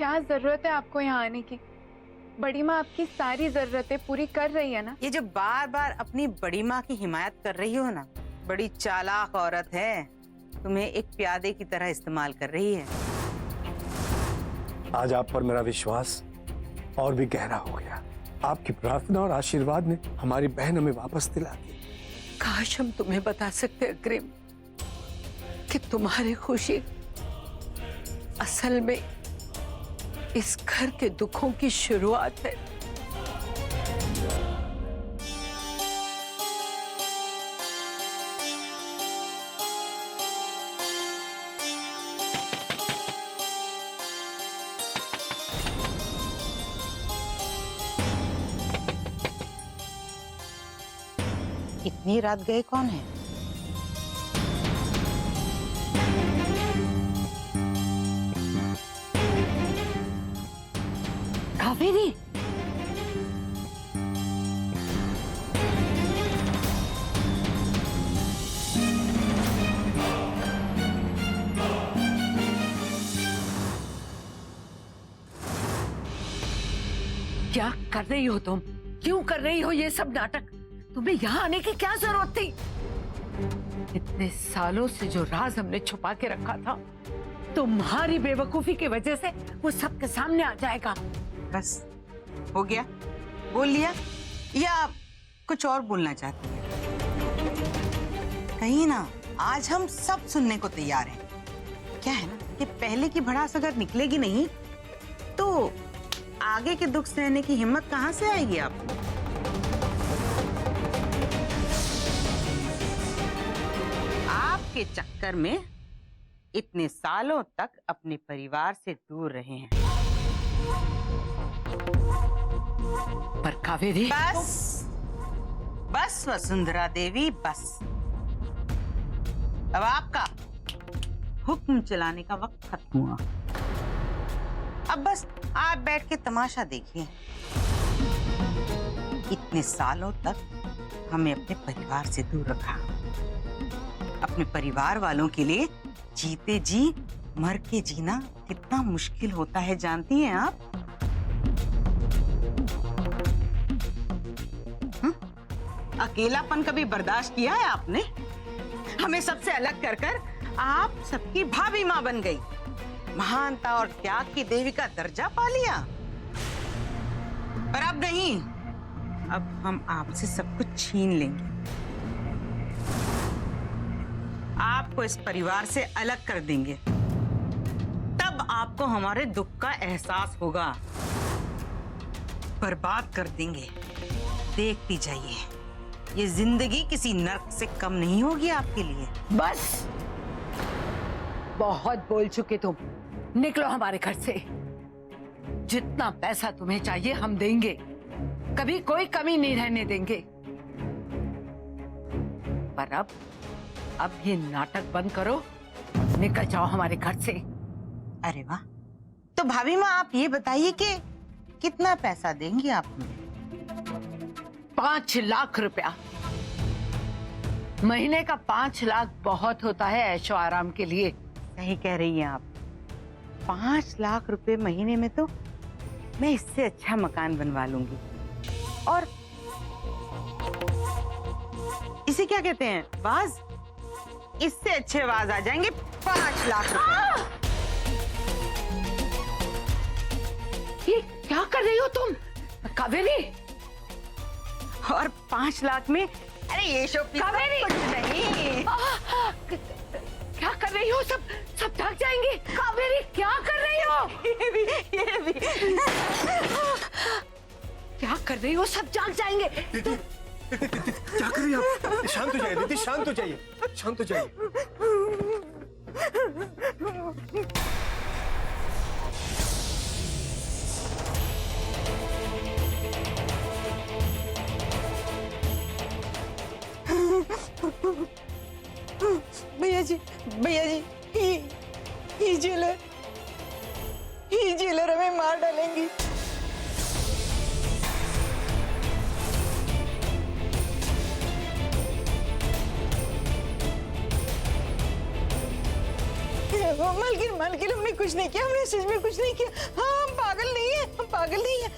क्या जरूरत है आपको यहाँ आने की? बड़ी माँ आपकी सारी जरूरतें पूरी कर रही है ना। ये जो बार बार अपनी बड़ी माँ की हिमायत कर रही हो ना, बड़ी चालाक औरत है, तुम्हें एक प्यादे की तरह इस्तेमाल कर रही है। आज आप पर मेरा विश्वास और भी गहरा हो गया। आपकी प्रार्थना और आशीर्वाद ने हमारी बहन हमें वापस दिला दी। काश हम तुम्हें बता सकते अग्रिम कि तुम्हारी खुशी असल में इस घर के दुखों की शुरुआत है। इतनी रात गए कौन है? कावेरी, क्या कर रही हो तुम? क्यों कर रही हो ये सब नाटक? तुम्हें यहाँ आने की क्या जरूरत थी? इतने सालों से जो राज हमने छुपा के रखा था, तुम्हारी बेवकूफी की वजह से वो सबके सामने आ जाएगा। बस हो गया, बोल लिया, या कुछ और बोलना चाहती है? कहीं ना आज हम सब सुनने को तैयार हैं। क्या है ना कि पहले की भड़ास अगर निकलेगी नहीं तो आगे के दुख सहने की हिम्मत कहां से आएगी आपको? आपके चक्कर में इतने सालों तक अपने परिवार से दूर रहे हैं। पर कावेरी, बस बस वसुंधरा देवी, बस। अब आपका हुक्म चलाने का वक्त खत्म हुआ। अब बस आप बैठ के तमाशा देखिए। इतने सालों तक हमें अपने परिवार से दूर रखा। अपने परिवार वालों के लिए जीते जी मर के जीना कितना मुश्किल होता है, जानती हैं आप? अकेलापन कभी बर्दाश्त किया है आपने? हमें सबसे अलग कर कर आप सबकी भाभी माँ बन गई। महानता और त्याग की देवी का दर्जा पा लिया। पर अब नहीं, अब हम आपसे सब कुछ छीन लेंगे। आपको इस परिवार से अलग कर देंगे। तब आपको हमारे दुख का एहसास होगा। बर्बाद कर देंगे। देखती जाइए, ये जिंदगी किसी नर्क से कम नहीं होगी आपके लिए। बस बहुत बोल चुके तुम। निकलो हमारे घर से। जितना पैसा तुम्हें चाहिए हम देंगे, कभी कोई कमी नहीं रहने देंगे। पर अब ये नाटक बंद करो, निकल जाओ हमारे घर से। अरे वाह, तो भाभी माँ आप ये बताइए कि कितना पैसा देंगी आप हमें? 5 लाख रुपया। महीने का 5 लाख बहुत होता है ऐशो आराम के लिए। सही कह रही हैं आप। 5 लाख रुपए महीने में तो मैं इससे अच्छा मकान बनवा लूंगी। और इसे क्या कहते हैं, वाज? इससे अच्छे वाज आ जाएंगे 5 लाख रुपए। ये क्या कर रही हो तुम कावेरी? और 5 लाख में, अरे ये शो कावेरी! कुछ नहीं। क्या कर रही हो? सब थक जाएंगे। कावेरी क्या कर रही हो? ये भी। क्या कर रही हो? सब जाग जाएंगे। क्या कर रही हैं आप? शांत हो जाइए दीदी, शांत हो जाइए, शांत हो जाइए। भैया जी, ये जेलर हमें मार डालेंगी। मालकिन मालकिन हमने कुछ नहीं किया, हमने सच में कुछ नहीं किया। हाँ हम पागल नहीं है, हम पागल नहीं है,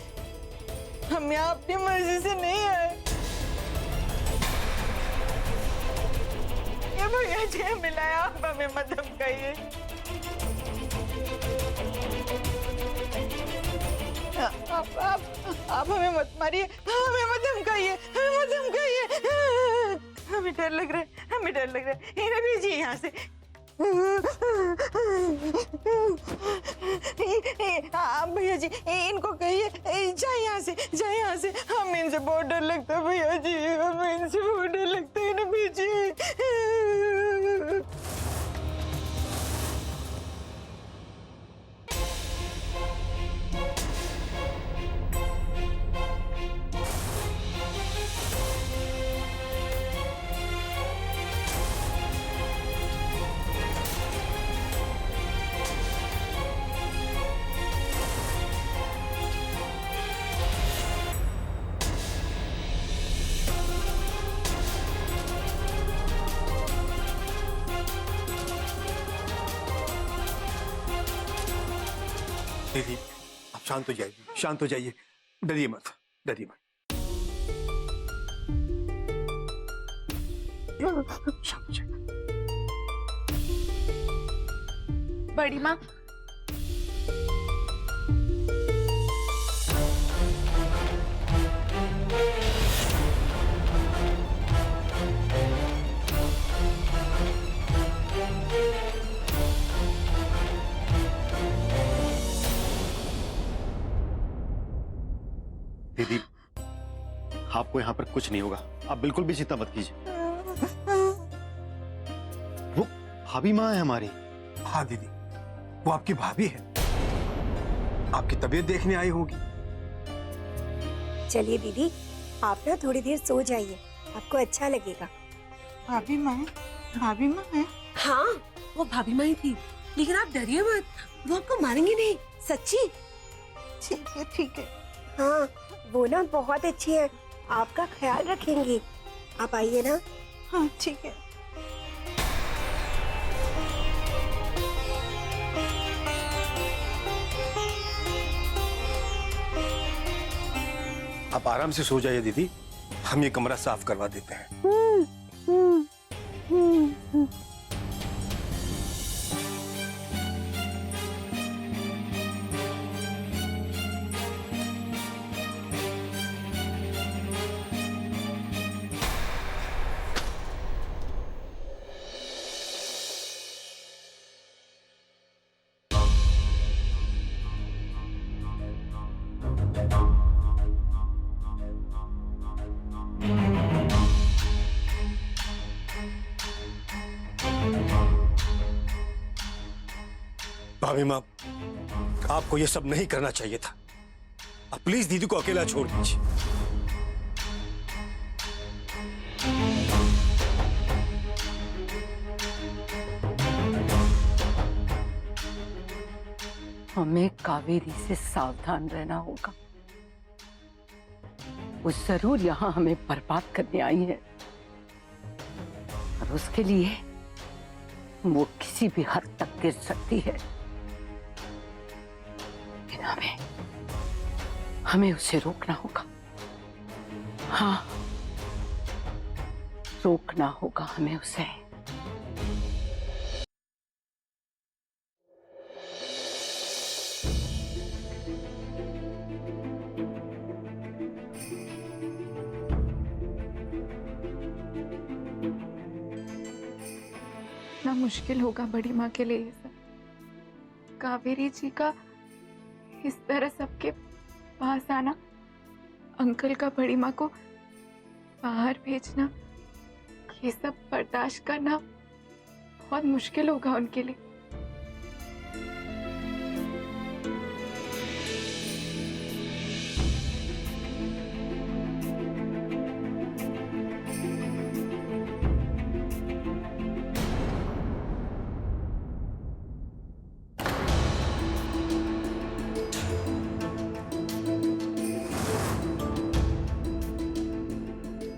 हम यहाँ अपनी मर्जी से नहीं आए। ये भैया जी मिलाया, आप हमें मत धमकाइए। आप हमें मत मारिए, हमें मत धमकाइए, हमें मत धमकाइए। हमें डर लग रहा है, हमें डर लग रहा है। इन्हें भेजिए यहाँ से। आप भैया जी इनको कहिए जाए यहाँ से, जाए यहाँ से। हमें इनसे बहुत डर लगता है भैया जी, हमें इनसे बहुत डर लगता है। इन्हें भेजिए। दीदी आप शांत हो जाइए, शांत हो जाइए, डरिए मत, डरिए मत, शांत हो जाइए। बड़ी माँ, दीदी आपको यहाँ पर कुछ नहीं होगा, आप बिल्कुल भी चिंता मत कीजिए। वो भाभी माँ है हमारी। हाँ दीदी, वो आपकी भाभी है, आपकी तबीयत देखने आई होगी। चलिए दीदी, आप ना थोड़ी देर सो जाइए, आपको अच्छा लगेगा। भाभी माँ है, भाभी माँ है। हाँ, वो भाभी माँ ही थी, लेकिन आप डरिए मत, वो आपको मारेंगे नहीं, सच्ची। ठीक है, ठीक है। हाँ, वो ना बहुत अच्छी है, आपका ख्याल रखेंगी। आप आइए ना। हाँ ठीक है। आप आराम से सो जाइए दीदी, हम ये कमरा साफ करवा देते हैं। भाभी माँ, आपको ये सब नहीं करना चाहिए था। आप प्लीज दीदी को अकेला छोड़ दीजिए। हमें कावेरी से सावधान रहना होगा। वो जरूर यहाँ हमें बर्बाद करने आई है, और उसके लिए वो किसी भी हद तक गिर सकती है। लेकिन हमें उसे रोकना होगा। हाँ, रोकना होगा हमें उसे। इतना मुश्किल होगा बड़ी माँ के लिए ये सब। कावेरी जी का इस तरह सबके पास आना, अंकल का बड़ी माँ को बाहर भेजना, ये सब बर्दाश्त करना बहुत मुश्किल होगा उनके लिए।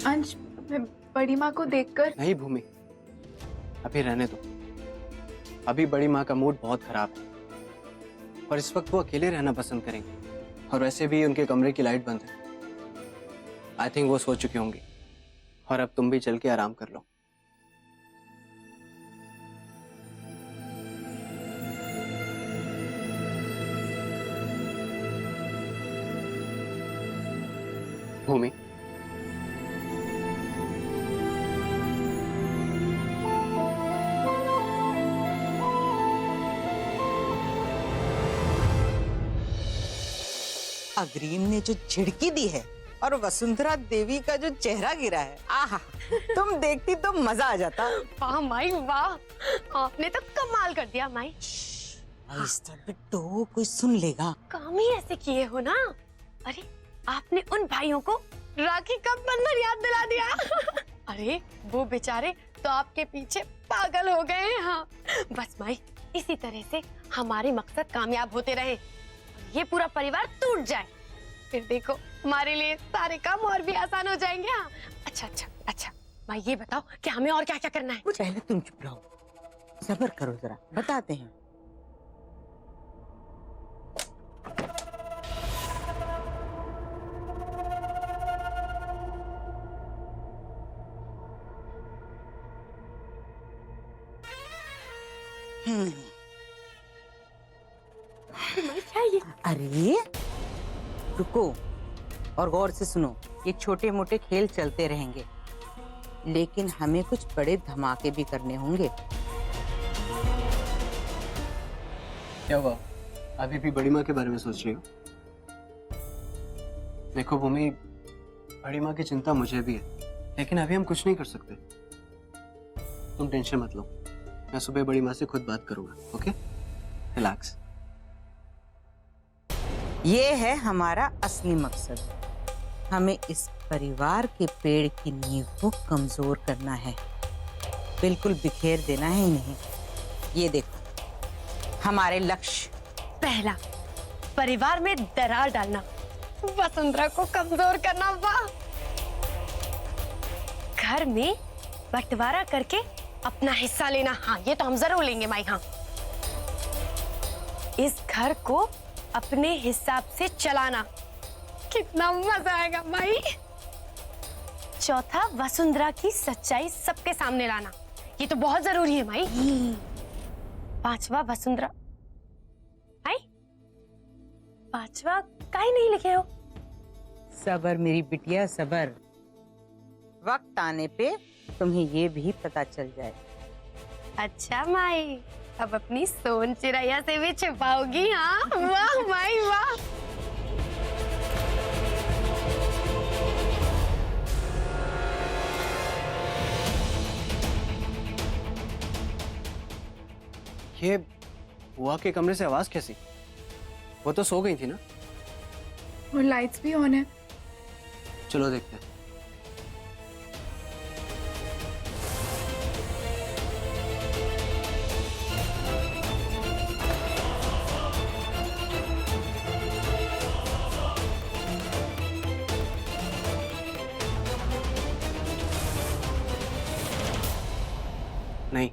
अंश, मैं बड़ी माँ को देखकर। नहीं भूमि, अभी रहने दो। अभी बड़ी माँ का मूड बहुत खराब है और इस वक्त वो अकेले रहना पसंद करेंगे। और वैसे भी उनके कमरे की लाइट बंद है। आई थिंक वो सो चुकी होंगी और अब तुम भी चल के आराम कर लो। भूमि, अग्रीम ने जो झिड़की दी है और वसुंधरा देवी का जो चेहरा गिरा है, आहा, तुम देखती तो मजा आ जाता। वाह माई वाह, आपने तो कमाल कर दिया माई। आहिस्ता बिट्टू, कोई सुन लेगा। काम ही ऐसे किए हो ना। अरे आपने उन भाइयों को राखी का बंधन याद दिला दिया। अरे वो बेचारे तो आपके पीछे पागल हो गए हैं। हाँ बस माई, इसी तरह से हमारे मकसद कामयाब होते रहे, ये पूरा परिवार टूट जाए, फिर देखो हमारे लिए सारे काम और भी आसान हो जाएंगे। हाँ अच्छा अच्छा अच्छा, माई ये बताओ कि हमें और क्या क्या करना है? पहले तुम चुप रहो, सब्र करो जरा, बताते हैं। क्या ये? अरे रुको और गौर से सुनो, ये छोटे मोटे खेल चलते रहेंगे, लेकिन हमें कुछ बड़े धमाके भी करने होंगे। क्या हुआ? अभी भी बड़ी माँ के बारे में सोच रही हो? देखो भूमि, बड़ी माँ की चिंता मुझे भी है, लेकिन अभी हम कुछ नहीं कर सकते। तुम टेंशन मत लो, मैं सुबह बड़ी माँ से खुद बात करूंगा। Okay, relax. ये है हमारा असली मकसद, हमें इस परिवार के पेड़ की नींव को कमजोर करना है, बिल्कुल बिखेर देना है इन्हें। ये देखो हमारे लक्ष्य। पहला, परिवार में दरार डालना, वसुंधरा को कमजोर करना। वाह, घर में बंटवारा करके अपना हिस्सा लेना। हाँ ये तो हम जरूर लेंगे माई। हाँ, इस घर को अपने हिसाब से चलाना, कितना मजा आएगा माई। चौथा, वसुंधरा की सच्चाई सबके सामने लाना, ये तो बहुत जरूरी है माई। पांचवा, वसुंधरा आई, पांचवा काहे नहीं लिखे हो? सबर मेरी बिटिया, सबर, वक्त आने पे तुम्हें ये भी पता चल जाए। अच्छा माई, अब अपनी सोन चिरैया से भी छिपाओगी? हाँ वाह माई वाह। ये बुआ के कमरे से आवाज कैसी? वो तो सो गई थी ना। और लाइट्स भी ऑन है। चलो देखते हैं। नहीं,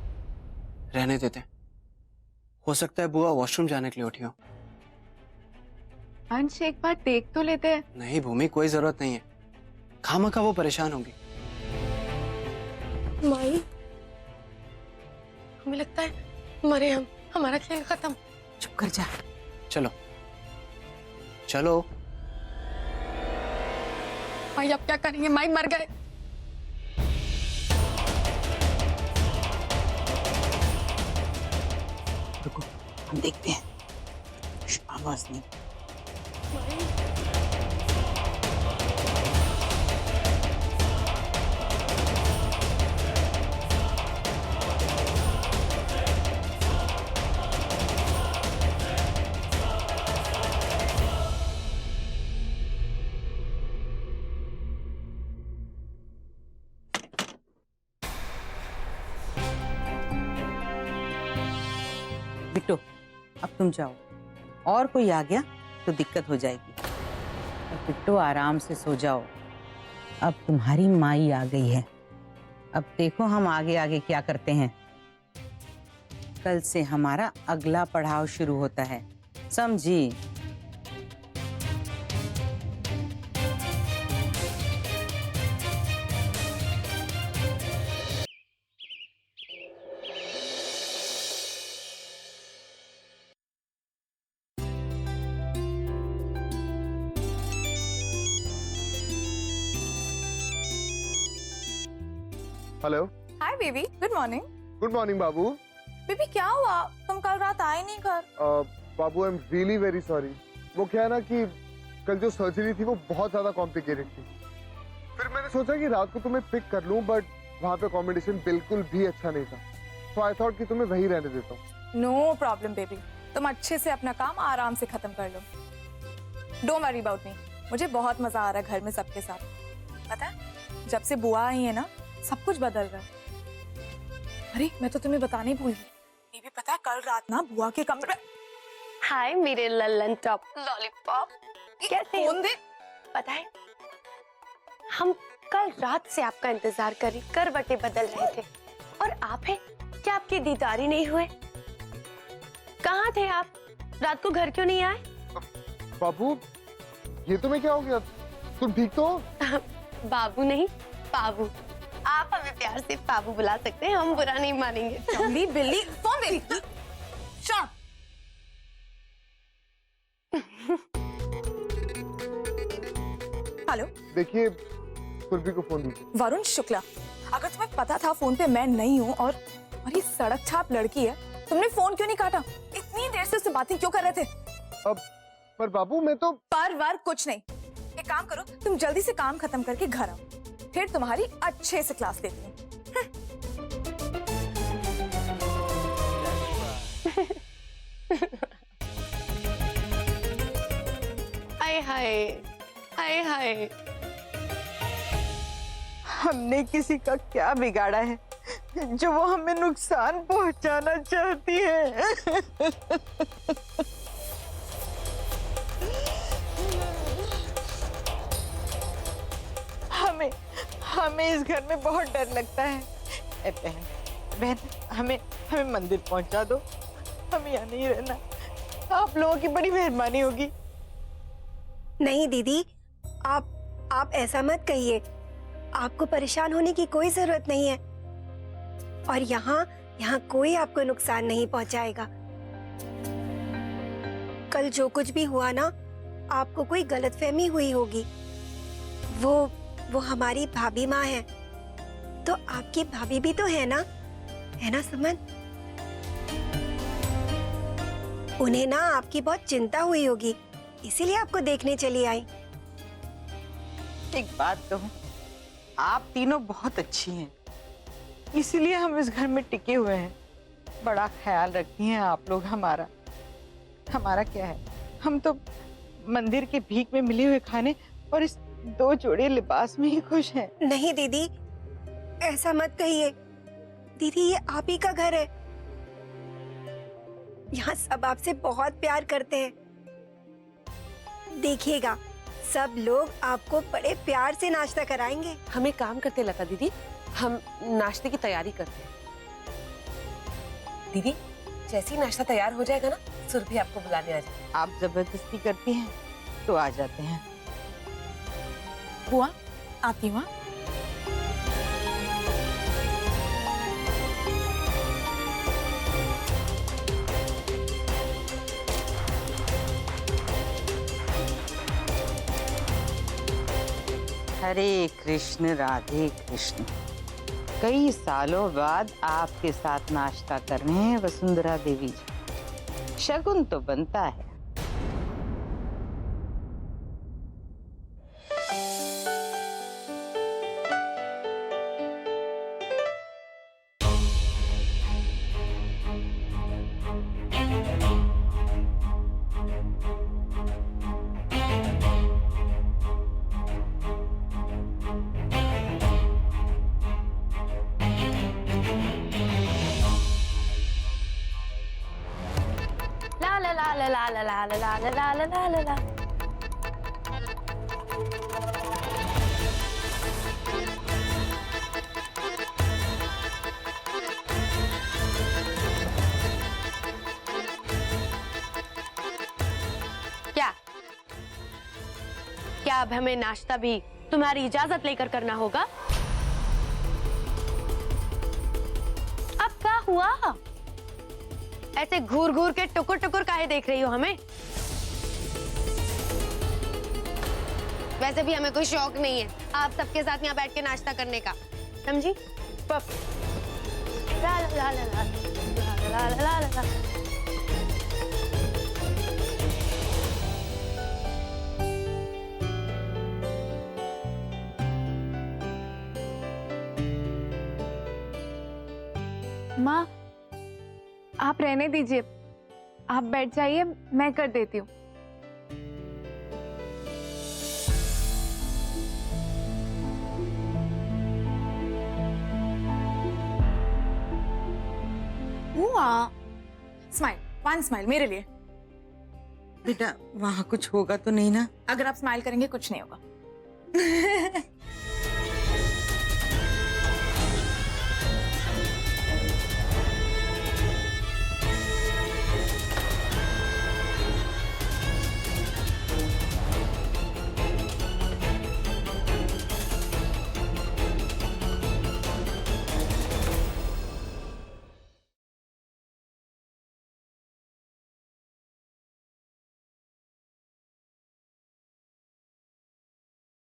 रहने देते हैं। हो सकता है बुआ वॉशरूम जाने के लिए उठी हो। अंश एक बार देख तो लेते हैं। नहीं भूमि, कोई जरूरत नहीं है, खामखा वो परेशान होंगी। माई, हमें लगता है मरे हम, हमारा खेल खत्म। चुप कर जा। चलो चलो। माई अब क्या करेंगे? माई मर गए। रुको, हम देखते हैं। आवाज नहीं। बिट्टू, अब तुम जाओ, और कोई आ गया तो दिक्कत हो जाएगी। तो बिट्टू आराम से सो जाओ, अब तुम्हारी माई आ गई है। अब देखो हम आगे आगे क्या करते हैं। कल से हमारा अगला पड़ाव शुरू होता है, समझी? Hello. Hi baby, good morning. Good morning बाबू। बेबी क्या हुआ, तुम कल रात आए नहीं घर? बाबू I am really very sorry. वो क्या है ना कि कल जो सर्जरी थी वो बहुत ज्यादा कॉम्प्लिकेटेड थी। फिर मैंने सोचा कि रात को तुम्हें पिक कर लूं, बट वहाँ पे अकोमोडेशन बिल्कुल भी अच्छा नहीं था, तो आई थॉट कि तुम्हें वहीं रहने देता हूँ। नो प्रॉब्लम बेबी, तुम अच्छे से अपना काम आराम से खत्म कर लो। डोंट वरी अबाउट मी, मुझे बहुत मजा आ रहा है घर में सबके साथ। पता है जब से बुआ आई है ना, सब कुछ बदल रहा है। अरे मैं तो तुम्हें बताने ही भूल गई, बेबी पता है कल रात ना बुआ के कमरे। हाय मेरे लल्लन टॉप लॉलीपॉप, कैसे फोन दे। पता है हम कल रात से आपका इंतजार कर रही, करवटें बदल रहे थे, और आप हैं क्या आपके दीदार ही नहीं हुए? कहाँ थे आप? रात को घर क्यों नहीं आए? बाबू ये तुम्हें क्या हो गया? तुम ठीक तो हो? बाबू नहीं बाबू, आप हमें प्यार से बाबू बुला सकते हैं, हम बुरा नहीं मानेंगे। चमड़ी बिल्ली, फोन दे। शट। हेलो, देखिए सुरभि को फोन दीजिए। वरुण शुक्ला, अगर तुम्हें पता था फोन पे मैं नहीं हूँ और ये सड़क छाप लड़की है, तुमने फोन क्यों नहीं काटा? इतनी देर से उससे बातें क्यों कर रहे थे? अब पर बाबू मैं तो पर वार कुछ नहीं। एक काम करो, तुम जल्दी से काम खत्म करके घर आओ, फिर तुम्हारी अच्छे से क्लास लेती हूँ। हाय हाय हाय हाय, हमने किसी का क्या बिगाड़ा है जो वो हमें नुकसान पहुंचाना चाहती है? हमें हमें इस घर में बहुत डर लगता है। ए बहन, बहन हमें हमें मंदिर पहुंचा दो, हमें यहाँ नहीं रहना। आप लोगों की बड़ी मेहरबानी होगी। नहीं दीदी, आप ऐसा मत कहिए। आपको परेशान होने की कोई जरूरत नहीं है, और यहाँ कोई आपको नुकसान नहीं पहुंचाएगा। कल जो कुछ भी हुआ ना, आपको कोई गलतफहमी हुई होगी। वो हमारी भाभी माँ है, तो आपकी भाभी भी तो है ना सुमन? उन्हें ना आपकी बहुत चिंता हुई होगी, इसीलिए आपको देखने चली आई। एक बात कहूँ, आप तीनों बहुत अच्छी हैं, इसीलिए हम इस घर में टिके हुए हैं। बड़ा ख्याल रखती हैं आप लोग हमारा। हमारा क्या है, हम तो मंदिर के भीख में मिले हुए खाने और इस 2 जोड़े लिबास में ही खुश हैं। नहीं दीदी, ऐसा मत कहिए। दीदी ये आप ही का घर है, यहाँ सब आपसे बहुत प्यार करते हैं। देखिएगा, सब लोग आपको बड़े प्यार से नाश्ता कराएंगे। हमें काम करते लता दीदी, हम नाश्ते की तैयारी करते हैं। दीदी जैसे ही नाश्ता तैयार हो जाएगा ना, सुरभि आपको बुलाने आ जाए। आप जबरदस्ती करती हैं तो आ जाते हैं। बुआ आती हूँ। हरे कृष्ण राधे कृष्ण। कई सालों बाद आपके साथ नाश्ता कर रहे हैं वसुंधरा देवी जी, शगुन तो बनता है। ला ला ला ला ला ला ला ला ला ला ला ला। क्या अब हमें नाश्ता भी तुम्हारी इजाजत लेकर करना होगा? अब क्या हुआ? ऐसे घूर घूर के टुकुर टुकुर काहे देख रही हो हमें? वैसे भी हमें कोई शौक नहीं है आप सबके साथ यहाँ बैठ के नाश्ता करने का, समझी? पप ला ला ला ला ला ला ला ला ला। माँ, आप रहने दीजिए, आप बैठ जाइए, मैं कर देती हूँ। स्माइल, वन स्माइल मेरे लिए। बेटा वहाँ कुछ होगा तो नहीं ना? अगर आप स्माइल करेंगे कुछ नहीं होगा।